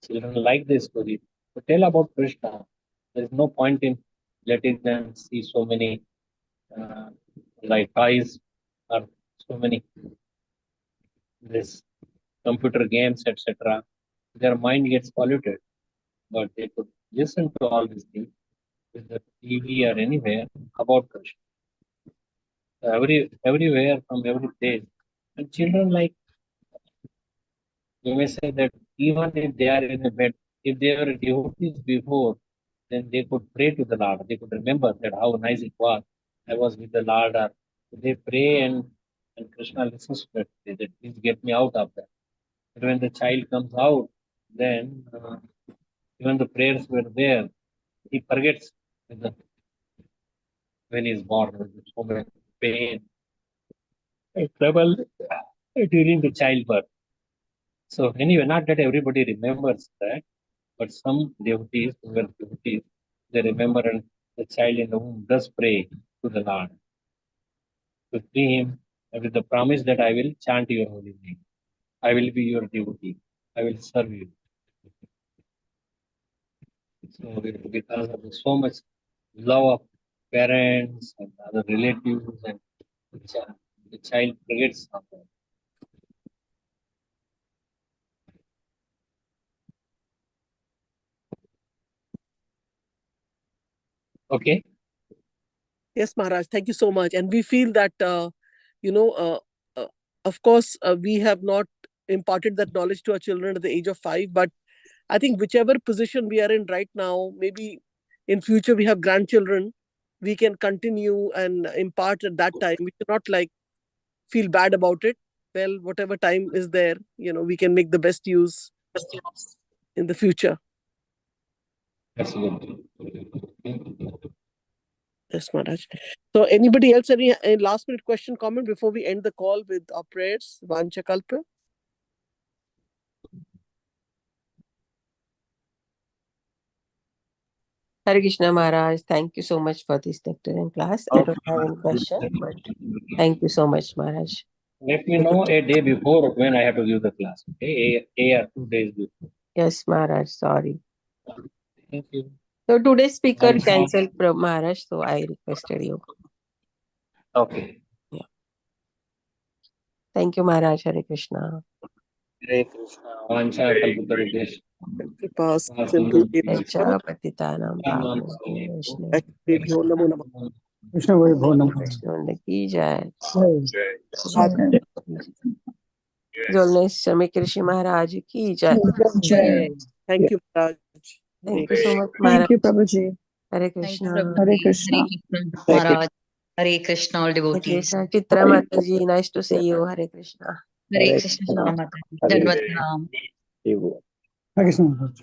children like this story. So tell about Krishna. There is no point in letting them see so many like toys or so many this computer games, etc. Their mind gets polluted. But they could listen to all these things with the TV or anywhere about Krishna. Everywhere from every place. And children like you may say that even if they are in a bed, if they were devotees before, then they could pray to the Lord. They could remember that how nice it was. I was with the Lord. Or they pray and Krishna listens to that. They say, please get me out of that. But when the child comes out, then even the prayers were there. He forgets when he's born with so much pain and trouble during the childbirth. So anyway, not that everybody remembers that, but some devotees, who were devotees, they remember, and the child in the womb does pray to the Lord to free him with the promise that I will chant your holy name. I will be your devotee. I will serve you. So because of so much love of parents and other relatives, and the child forgets something. Okay. Yes, Maharaj, thank you so much. And we feel that, you know, of course, we have not imparted that knowledge to our children at the age of 5, but I think whichever position we are in right now, maybe in future we have grandchildren, we can continue and impart at that time. We should not like feel bad about it. Well, whatever time is there, we can make the best use in the future. Absolutely. Yes, Maharaj. So anybody else, any last minute question, comment before we end the call with our prayers? Vancha Kalpa? Hare Krishna Maharaj, thank you so much for this nectarian class. I don't have any question, but thank you so much, Maharaj. Let me know a day before when I have to give the class. Okay, a or 2 days before. Yes, Maharaj, sorry. Thank you. So today's speaker I'm cancelled Maharaj, so I requested you. Okay. Yeah. Thank you, Maharaj. Hare Krishna. Hare Krishna. Vancha kalpatarubhyesh. Kripa simple Yacha patitanam pavane Vaishnav. Vaishnavebhyo namo namah. Krishna Vai Bhonam. Vaishnav ki jai. Jai. Jolnes Samik Rishi Maharaj ki jai. Jai. Thank you, Maharaj. Thank you so much, Thank Maharaj. you, Prabhuji. Hare Thank you, Krishna. Prabhuji. Hare Krishna. Hare Krishna, Maharaj. Hare Krishna, all Hare devotees. Krishna. Chitra Mataji, nice to see you. Hare Krishna. Hare Krishna, Mataji. Dandvat Pranam. Hare Krishna.